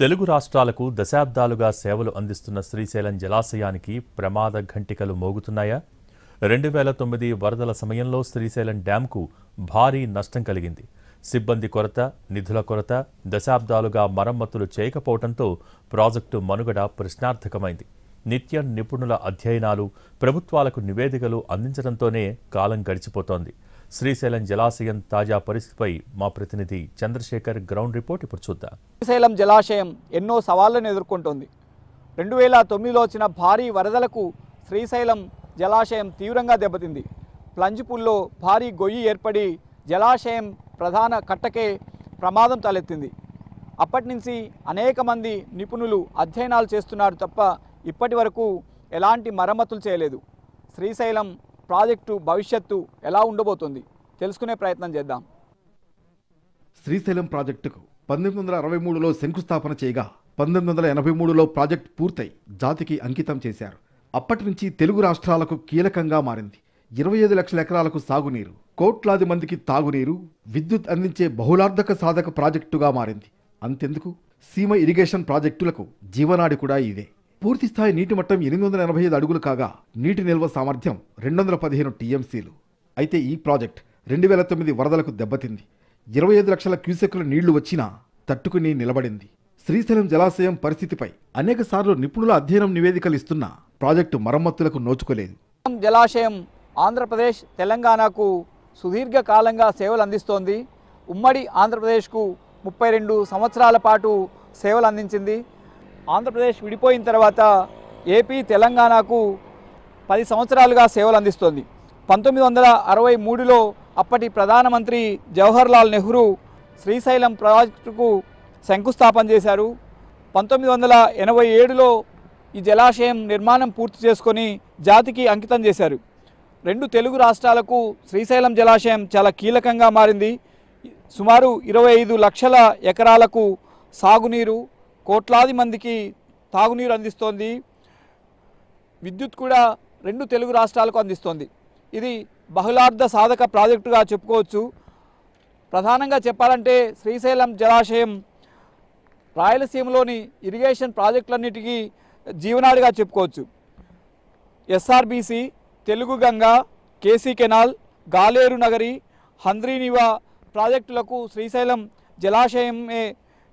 తెలుగు రాష్ట్రాలకు దశాబ్దాలుగా సేవలు అందిస్తున్న శ్రీశైలం జలాశయానికి ప్రమాద ఘంటికలు మోగుతున్నాయా? 2009 వరదల సమయంలో శ్రీశైలం డ్యాంకు భారీ నష్టం కలిగింది. సిబ్బంది కొరత, నిధుల కొరత, దశాబ్దాలుగా మరమ్మతులు చేయకపోవడంతో ప్రాజెక్టు మనుగడ ప్రశ్నార్థకమైంది. నిత్యం నిపుణుల అధ్యయనాలు, ప్రభుత్వాలకు నివేదికలు అందించడంతోనే కాలం గడిచిపోతోంది. శ్రీశైలం జలాశయం తాజా పరిస్థితిపై మా ప్రతినిధి చంద్రశేఖర్ గ్రౌండ్ రిపోర్ట్ ఇప్పుడు చూద్దాం. శ్రీశైలం జలాశయం ఎన్నో సవాళ్లను ఎదుర్కొంటోంది. 2009లో వచ్చిన భారీ వరదలకు శ్రీశైలం జలాశయం తీవ్రంగా దెబ్బతింది. ప్లంజిపుల్లో భారీ గొయ్యి ఏర్పడి జలాశయం ప్రధాన కట్టకే ప్రమాదం తలెత్తింది. అప్పటి నుంచి అనేక మంది నిపుణులు అధ్యయనాలు చేస్తున్నారు తప్ప ఇప్పటి వరకు ఎలాంటి మరమ్మతులు చేయలేదు. శ్రీశైలం ప్రాజెక్టు భవిష్యత్తు ఎలా ఉండబోతుంది తెలుసుకునే ప్రయత్నం చేద్దాం. శ్రీశైలం ప్రాజెక్టుకు 1963లో శంకుస్థాపన చేయగా 1983లో ప్రాజెక్టు పూర్తయి జాతికి అంకితం చేశారు. అప్పటి నుంచి తెలుగు రాష్ట్రాలకు కీలకంగా మారింది. 25 లక్షల ఎకరాలకు సాగునీరు, కోట్లాది మందికి తాగునీరు, విద్యుత్ అందించే బహుళార్థక సాధక ప్రాజెక్టుగా మారింది. అంతెందుకు, సీమ ఇరిగేషన్ ప్రాజెక్టులకు జీవనాడి కూడా ఇదే. పూర్తిస్థాయి నీటి మట్టం 885 అడుగులు కాగా నీటి నిల్వ సామర్థ్యం 215 టీఎంసీలు. అయితే ఈ ప్రాజెక్ట్ 2009 వరదలకు దెబ్బతింది. 25 లక్షల క్యూసెక్కుల నీళ్లు వచ్చినా తట్టుకుని నిలబడింది. శ్రీశైలం జలాశయం పరిస్థితిపై అనేక సార్లు నిపుణుల అధ్యయనం నివేదికలు ఇస్తున్న ప్రాజెక్టు మరమ్మతులకు నోచుకోలేదు. జలాశయం ఆంధ్రప్రదేశ్, తెలంగాణకు సుదీర్ఘకాలంగా సేవలు అందిస్తోంది. ఉమ్మడి ఆంధ్రప్రదేశ్కు 32 సంవత్సరాల పాటు సేవలు అందించింది. ఆంధ్రప్రదేశ్ విడిపోయిన తర్వాత ఏపీ, తెలంగాణకు 10 సంవత్సరాలుగా సేవలు అందిస్తోంది. 1963లో అప్పటి ప్రధానమంత్రి జవహర్ లాల్ నెహ్రూ శ్రీశైలం ప్రాజెక్టుకు శంకుస్థాపన చేశారు. 1987లో ఈ జలాశయం నిర్మాణం పూర్తి చేసుకొని జాతికి అంకితం చేశారు. 2 తెలుగు రాష్ట్రాలకు శ్రీశైలం జలాశయం చాలా కీలకంగా మారింది. సుమారు 25 లక్షల ఎకరాలకు సాగునీరు, కోట్లాది మందికి తాగునీరు అందిస్తోంది. విద్యుత్ కూడా 2 తెలుగు రాష్ట్రాలకు అందిస్తోంది. ఇది బహుళార్థ సాధక ప్రాజెక్టుగా చెప్పుకోవచ్చు. ప్రధానంగా చెప్పాలంటే శ్రీశైలం జలాశయం రాయలసీమలోని ఇరిగేషన్ ప్రాజెక్టులన్నిటికీ జీవనాడిగా చెప్పుకోవచ్చు. SRBC, Telugu Ganga, KC canal, Galeru Nagari, Handri-Neeva ప్రాజెక్టులకు శ్రీశైలం జలాశయమే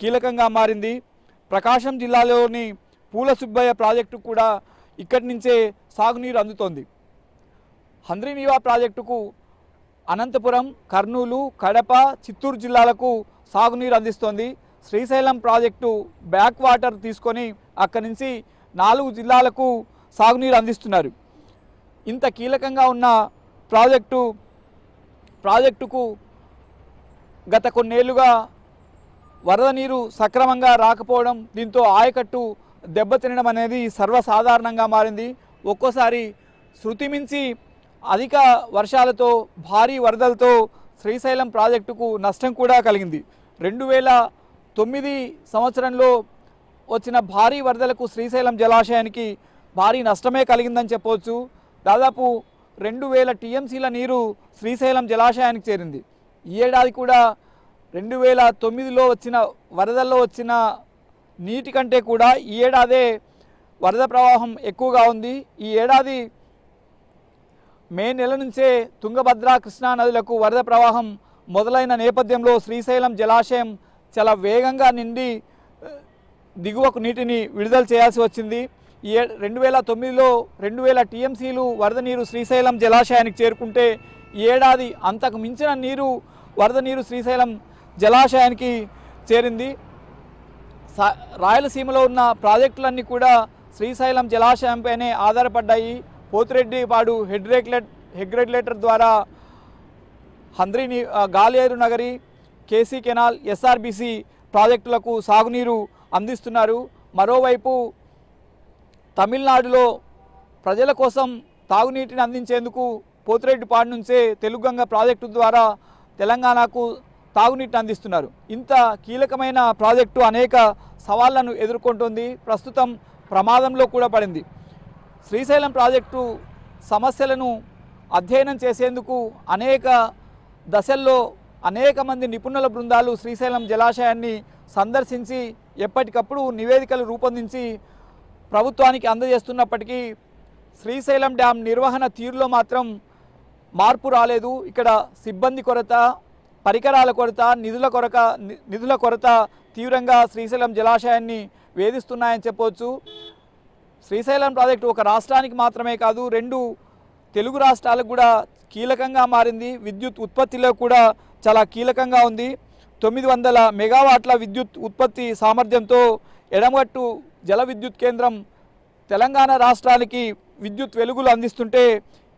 కీలకంగా మారింది. ప్రకాశం జిల్లాలోని పూల సుబ్బయ్య ప్రాజెక్టు కూడా ఇక్కడి నుంచే సాగునీరు అందుతోంది. హంద్రీనివా ప్రాజెక్టుకు అనంతపురం, కర్నూలు, కడప, చిత్తూరు జిల్లాలకు సాగునీరు అందిస్తోంది. శ్రీశైలం ప్రాజెక్టు బ్యాక్ వాటర్ తీసుకొని అక్కడి నుంచి 4 జిల్లాలకు సాగునీరు అందిస్తున్నారు. ఇంత కీలకంగా ఉన్న ప్రాజెక్టుకు గత కొన్నేళ్లుగా వరద నీరు సక్రమంగా రాకపోవడం, దీంతో ఆయకట్టు దెబ్బతినడం అనేది సర్వసాధారణంగా మారింది. ఒక్కోసారి శృతిమించి అధిక వర్షాలతో, భారీ వరదలతో శ్రీశైలం ప్రాజెక్టుకు నష్టం కూడా కలిగింది. 2009 సంవత్సరంలో వచ్చిన భారీ వరదలకు శ్రీశైలం జలాశయానికి భారీ నష్టమే కలిగిందని చెప్పవచ్చు. దాదాపు 2000 టీఎంసీల నీరు శ్రీశైలం జలాశయానికి చేరింది. ఈ ఏడాది కూడా 2009లో వచ్చిన వరదల్లో వచ్చిన నీటి కంటే కూడా ఈ ఏడాదే వరద ప్రవాహం ఎక్కువగా ఉంది. ఈ ఏడాది మే నెల నుంచే తుంగభద్ర, కృష్ణా నదులకు వరద ప్రవాహం మొదలైన నేపథ్యంలో శ్రీశైలం జలాశయం చాలా వేగంగా నిండి దిగువకు నీటిని విడుదల చేయాల్సి వచ్చింది. ఈ 2009లో 2000 టీఎంసీలు వరద నీరు శ్రీశైలం జలాశయానికి చేరుకుంటే ఈ ఏడాది అంతకు మించిన వరద నీరు శ్రీశైలం జలాశయానికి చేరింది. రాయలసీమలో ఉన్న ప్రాజెక్టులన్నీ కూడా శ్రీశైలం జలాశయంపైనే ఆధారపడ్డాయి. పోతిరెడ్డిపాడు హెడ్ రెగ్యులేటర్ ద్వారా Galeru Nagari, KC canal, SRBC ప్రాజెక్టులకు సాగునీరు అందిస్తున్నారు. మరోవైపు తమిళనాడులో ప్రజల కోసం తాగునీటిని అందించేందుకు పోతిరెడ్డిపాడు నుంచే తెలుగు గంగ ప్రాజెక్టు ద్వారా తెలంగాణకు తాగునీటిని అందిస్తున్నారు. ఇంత కీలకమైన ప్రాజెక్టు అనేక సవాళ్లను ఎదుర్కొంటోంది. ప్రస్తుతం ప్రమాదంలో కూడా పడింది. శ్రీశైలం ప్రాజెక్టు సమస్యలను అధ్యయనం చేసేందుకు అనేక దశల్లో అనేక మంది నిపుణుల బృందాలు శ్రీశైలం జలాశయాన్ని సందర్శించి ఎప్పటికప్పుడు నివేదికలు రూపొందించి ప్రభుత్వానికి అందజేస్తున్నప్పటికీ శ్రీశైలం డ్యాం నిర్వహణ తీరులో మాత్రం మార్పు రాలేదు. ఇక్కడ సిబ్బంది కొరత, పరికరాల కొరత, నిధుల కొరత తీవ్రంగా శ్రీశైలం జలాశయాన్ని వేధిస్తున్నాయని చెప్పవచ్చు. శ్రీశైలం ప్రాజెక్టు ఒక రాష్ట్రానికి మాత్రమే కాదు, 2 తెలుగు రాష్ట్రాలకు కూడా కీలకంగా మారింది. విద్యుత్ ఉత్పత్తిలో కూడా చాలా కీలకంగా ఉంది. 900 మెగావాట్ల విద్యుత్ ఉత్పత్తి సామర్థ్యంతో ఎడమగట్టు జల విద్యుత్ కేంద్రం తెలంగాణ రాష్ట్రానికి విద్యుత్ వెలుగులు అందిస్తుంటే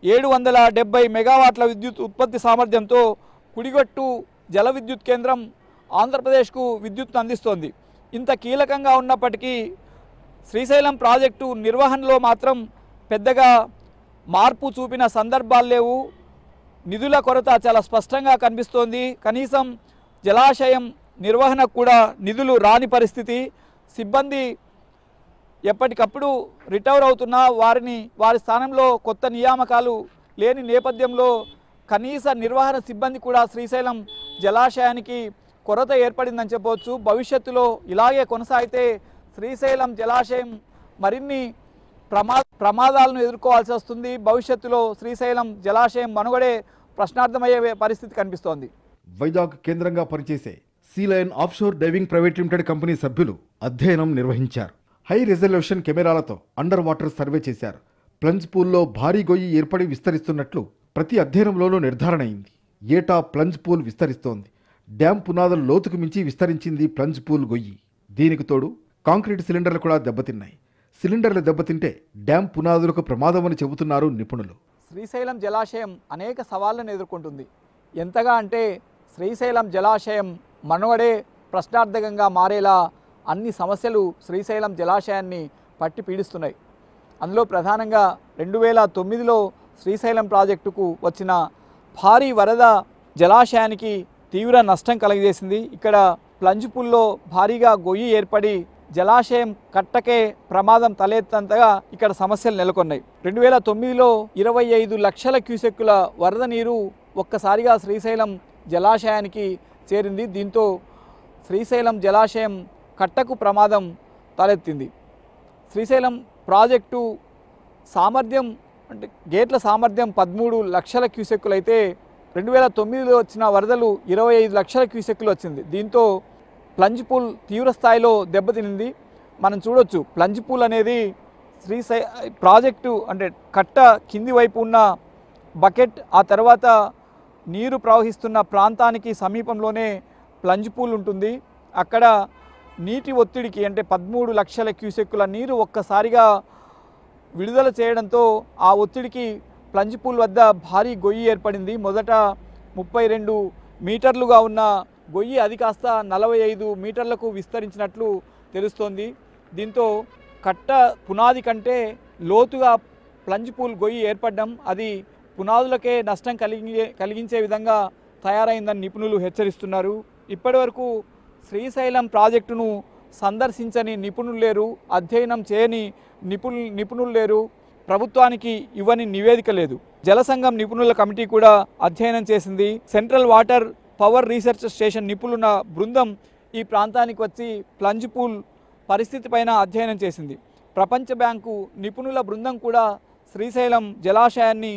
770 మెగావాట్ల విద్యుత్ ఉత్పత్తి సామర్థ్యంతో కుడిగట్టు జల విద్యుత్ కేంద్రం ఆంధ్రప్రదేశ్కు విద్యుత్ను అందిస్తోంది. ఇంత కీలకంగా ఉన్నప్పటికీ శ్రీశైలం ప్రాజెక్టు నిర్వహణలో మాత్రం పెద్దగా మార్పు చూపిన సందర్భాలు లేవు. నిధుల కొరత చాలా స్పష్టంగా కనిపిస్తోంది. కనీసం జలాశయం నిర్వహణకు కూడా నిధులు రాని పరిస్థితి. సిబ్బంది ఎప్పటికప్పుడు రిటైర్ అవుతున్నా వారి స్థానంలో కొత్త నియామకాలు లేని నేపథ్యంలో కనీస నిర్వహణ సిబ్బంది కూడా శ్రీశైలం జలాశయానికి కొరత ఏర్పడిందని చెప్పవచ్చు. భవిష్యత్తులో ఇలాగే కొనసాగితే శ్రీశైలం జలాశయం మరిన్ని ప్రమాదాలను ఎదుర్కోవాల్సి వస్తుంది. భవిష్యత్తులో శ్రీశైలం జలాశయం మనుగడే ప్రశ్నార్థమయ్యే పరిస్థితి కనిపిస్తోంది. వైజాగ్ కేంద్రంగా పనిచేసే sea lion offshore diving private limited company సభ్యులు అధ్యయనం నిర్వహించారు. హై రెజల్యూషన్ కెమెరాలతో అండర్ వాటర్ సర్వే చేశారు. ప్లంజ్ పూల్లో భారీ గొయ్యి ఏర్పడి విస్తరిస్తున్నట్లు ప్రతి అధ్యయనంలోనూ నిర్ధారణ అయింది. ఏటా ప్లంజ్ పూల్ విస్తరిస్తోంది. డ్యాం పునాదుల లోతుకు మించి విస్తరించింది ప్లంజ్ పూల్ గొయ్యి. దీనికి తోడు కాంక్రీట్ సిలిండర్లు కూడా దెబ్బతిన్నాయి. సిలిండర్లు దెబ్బతింటే డ్యాం పునాదులకు ప్రమాదమని చెబుతున్నారు నిపుణులు. శ్రీశైలం జలాశయం అనేక సవాళ్లను ఎదుర్కొంటుంది. ఎంతగా అంటే శ్రీశైలం జలాశయం మనుగడే ప్రశ్నార్థకంగా మారేలా అన్ని సమస్యలు శ్రీశైలం జలాశయాన్ని పట్టి పీడిస్తున్నాయి. అందులో ప్రధానంగా 2009లో శ్రీశైలం ప్రాజెక్టుకు వచ్చిన భారీ వరద జలాశయానికి తీవ్ర నష్టం కలుగజేసింది. ఇక్కడ ప్లంజ్ పూల్లో భారీగా గొయ్యి ఏర్పడి జలాశయం కట్టకే ప్రమాదం తలెత్తంతగా ఇక్కడ సమస్యలు నెలకొన్నాయి. 2009లో 25 లక్షల క్యూసెక్కుల వరద నీరు ఒక్కసారిగా శ్రీశైలం జలాశయానికి చేరింది. దీంతో శ్రీశైలం జలాశయం కట్టకు ప్రమాదం తలెత్తింది. శ్రీశైలం ప్రాజెక్టు సామర్థ్యం అంటే గేట్ల సామర్థ్యం 13 లక్షల క్యూసెక్కులు అయితే 2009లో వచ్చిన వరదలు 25 లక్షల క్యూసెక్కులు వచ్చింది. దీంతో ప్లంజ్ పూల్ తీవ్ర స్థాయిలో దెబ్బతినింది. మనం చూడొచ్చు, ప్లంజ్ పూల్ అనేది ప్రాజెక్టు అంటే కట్ట కింది వైపు ఉన్న బకెట్, ఆ తర్వాత నీరు ప్రవహిస్తున్న ప్రాంతానికి సమీపంలోనే ప్లంజ్ పూల్ ఉంటుంది. అక్కడ నీటి ఒత్తిడికి అంటే 13 లక్షల క్యూసెక్కుల నీరు ఒక్కసారిగా విడుదల చేయడంతో ఆ ఒత్తిడికి ప్లంజ్ పూల్ వద్ద భారీ గొయ్యి ఏర్పడింది. మొదట 32 మీటర్లుగా ఉన్న గొయ్యి అది కాస్త 45 మీటర్లకు విస్తరించినట్లు తెలుస్తోంది. దీంతో కట్ట పునాది కంటే లోతుగా ప్లంజ్ పూల్ గొయ్యి ఏర్పడడం అది పునాదులకే నష్టం కలిగించే విధంగా తయారైందని నిపుణులు హెచ్చరిస్తున్నారు. ఇప్పటివరకు శ్రీశైలం ప్రాజెక్టును సందర్శించని నిపుణులు లేరు, అధ్యయనం చేయని నిపుణులు లేరు, ప్రభుత్వానికి ఇవ్వని నివేదిక లేదు. జలసంఘం నిపుణుల కమిటీ కూడా అధ్యయనం చేసింది. Central water power research station నిపుణుల బృందం ఈ ప్రాంతానికి వచ్చి ప్లంజ్ పూల్ పరిస్థితి పైన అధ్యయనం చేసింది. ప్రపంచ బ్యాంకు నిపుణుల బృందం కూడా శ్రీశైలం జలాశయాన్ని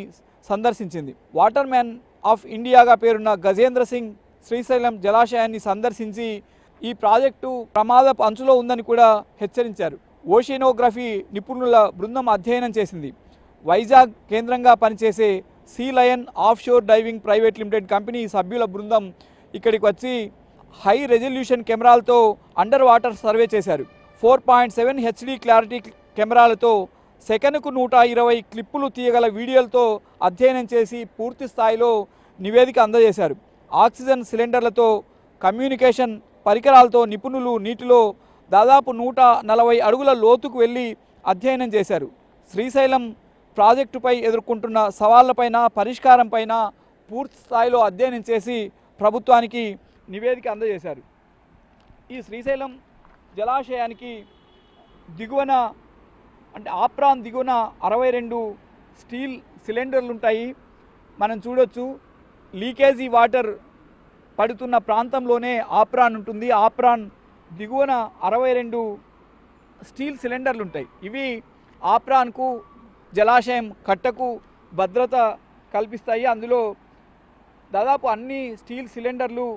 సందర్శించింది. వాటర్ మ్యాన్ ఆఫ్ ఇండియాగా పేరున్న గజేంద్ర సింగ్ శ్రీశైలం జలాశయాన్ని సందర్శించి ఈ ప్రాజెక్టు ప్రమాదపు అంచులో ఉందని కూడా హెచ్చరించారు. ఓషినోగ్రఫీ నిపుణుల బృందం అధ్యయనం చేసింది. వైజాగ్ కేంద్రంగా పనిచేసే sea lion offshore diving private limited company సభ్యుల బృందం ఇక్కడికి వచ్చి హై రెజల్యూషన్ కెమెరాలతో అండర్ వాటర్ సర్వే చేశారు. 4.7 HD క్లారిటీ కెమెరాలతో సెకనుకు 120 క్లిప్పులు తీయగల వీడియోలతో అధ్యయనం చేసి పూర్తి స్థాయిలో నివేదిక అందజేశారు. ఆక్సిజన్ సిలిండర్లతో కమ్యూనికేషన్ పరికరాలతో నిపుణులు నీటిలో దాదాపు 140 అడుగుల లోతుకు వెళ్ళి అధ్యయనం చేశారు. శ్రీశైలం ప్రాజెక్టుపై ఎదుర్కొంటున్న సవాళ్లపైన పరిష్కారంపైన పూర్తి స్థాయిలో అధ్యయనం చేసి ప్రభుత్వానికి నివేదిక అందజేశారు. ఈ శ్రీశైలం జలాశయానికి దిగువన అంటే ఆప్రాన్ దిగువన 62 స్టీల్ సిలిండర్లు ఉంటాయి. మనం చూడొచ్చు లీకేజీ వాటర్ పడుతున్న ప్రాంతంలోనే ఆప్రాన్ ఉంటుంది. ఆప్రాన్ దిగువన 62 స్టీల్ సిలిండర్లు ఉంటాయి. ఇవి ఆప్రాన్కు జలాశయం కట్టకు భద్రత కల్పిస్తాయి. అందులో దాదాపు అన్ని స్టీల్ సిలిండర్లు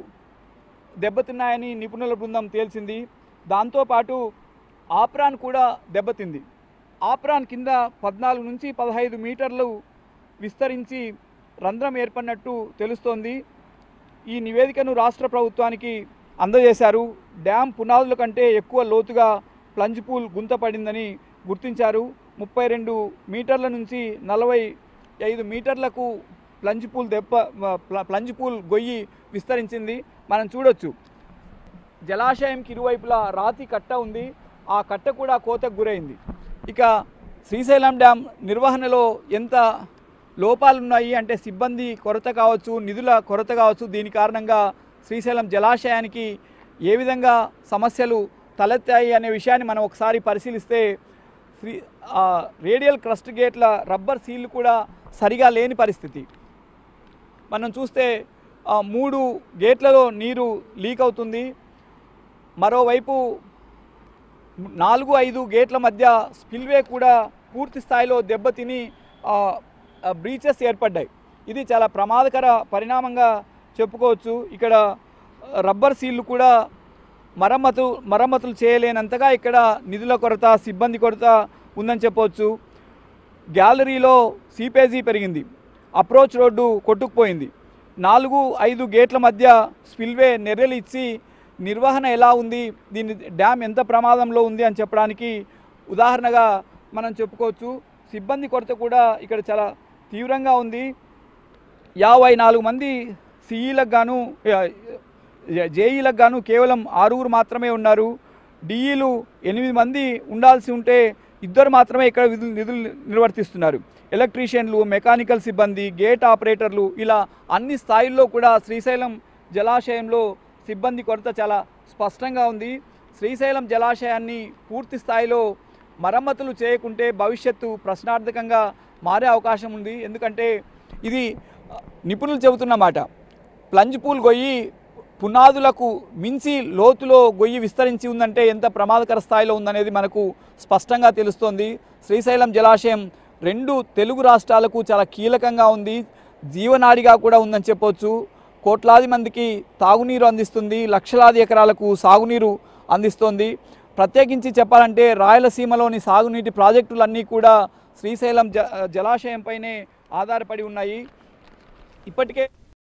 దెబ్బతిన్నాయని నిపుణుల బృందం తేల్చింది. దాంతోపాటు ఆప్రాన్ కూడా దెబ్బతింది. ఆప్రాన్ కింద 14 నుంచి 15 మీటర్లు విస్తరించి రంధ్రం ఏర్పడినట్టు తెలుస్తోంది. ఈ నివేదికను రాష్ట్ర ప్రభుత్వానికి అందజేశారు. డ్యామ్ పునాదుల కంటే ఎక్కువ లోతుగా ప్లంజ్ పూల్ గుంత పడిందని గుర్తించారు. 32 మీటర్ల నుంచి 45 మీటర్లకు ప్లంజ్ పూల్ గొయ్యి విస్తరించింది. మనం చూడొచ్చు, జలాశయంకి ఇరువైపులా రాతి కట్ట ఉంది. ఆ కట్ట కూడా కోతకు గురైంది. ఇక శ్రీశైలం డ్యామ్ నిర్వహణలో ఎంత లోపాలున్నాయి అంటే సిబ్బంది కొరత కావచ్చు, నిధుల కొరత కావచ్చు. దీని కారణంగా శ్రీశైలం జలాశయానికి ఏ విధంగా సమస్యలు తలెత్తాయి అనే విషయాన్ని మనం ఒకసారి పరిశీలిస్తే రేడియల్ క్రస్ట్ గేట్ల రబ్బర్ సీళ్లు కూడా సరిగా లేని పరిస్థితి. మనం చూస్తే 3 గేట్లలో నీరు లీక్ అవుతుంది. మరోవైపు 4-5 గేట్ల మధ్య స్పిల్వే కూడా పూర్తి స్థాయిలో దెబ్బతిని బ్రీచెస్ ఏర్పడ్డాయి. ఇది చాలా ప్రమాదకర పరిణామంగా చెప్పుకోవచ్చు. ఇక్కడ రబ్బర్ సీళ్లు కూడా మరమ్మతులు చేయలేనంతగా ఇక్కడ నిధుల కొరత, సిబ్బంది కొరత ఉందని చెప్పవచ్చు. గ్యాలరీలో సీపేజీ పెరిగింది. అప్రోచ్ రోడ్డు కొట్టుకుపోయింది. 4-5 గేట్ల మధ్య స్పిల్వే నెర్రెలు ఇచ్చి నిర్వహణ ఎలా ఉంది, దీని డ్యామ్ ఎంత ప్రమాదంలో ఉంది అని చెప్పడానికి ఉదాహరణగా మనం చెప్పుకోవచ్చు. సిబ్బంది కొరత కూడా ఇక్కడ చాలా తీవ్రంగా ఉంది. 54 మంది సిఈలకు గాను జేఈలకు గాను కేవలం 6 మాత్రమే ఉన్నారు. డిఈలు 8 మంది ఉండాల్సి ఉంటే 2 మాత్రమే ఇక్కడ నిధులు నిర్వర్తిస్తున్నారు. ఎలక్ట్రీషియన్లు, మెకానికల్ సిబ్బంది, గేట్ ఆపరేటర్లు, ఇలా అన్ని స్థాయిల్లో కూడా శ్రీశైలం జలాశయంలో సిబ్బంది కొరత చాలా స్పష్టంగా ఉంది. శ్రీశైలం జలాశయాన్ని పూర్తి స్థాయిలో మరమ్మతులు చేయకుంటే భవిష్యత్తు ప్రశ్నార్థకంగా మారే అవకాశం ఉంది. ఎందుకంటే ఇది నిపుణులు చెబుతున్న మాట. ప్లంజ్ పూల్ గొయ్యి పునాదులకు మించి లోతులో గొయ్యి విస్తరించి ఉందంటే ఎంత ప్రమాదకర స్థాయిలో ఉందనేది మనకు స్పష్టంగా తెలుస్తోంది. శ్రీశైలం జలాశయం 2 తెలుగు రాష్ట్రాలకు చాలా కీలకంగా ఉంది, జీవనాడిగా కూడా ఉందని చెప్పొచ్చు. కోట్లాది మందికి తాగునీరు అందిస్తుంది, లక్షలాది ఎకరాలకు సాగునీరు అందిస్తోంది. ప్రత్యేకించి చెప్పాలంటే రాయలసీమలోని సాగునీటి ప్రాజెక్టులన్నీ కూడా శ్రీశైలం జలాశయంపైనే ఆధారపడి ఉన్నాయి. ఇప్పటికే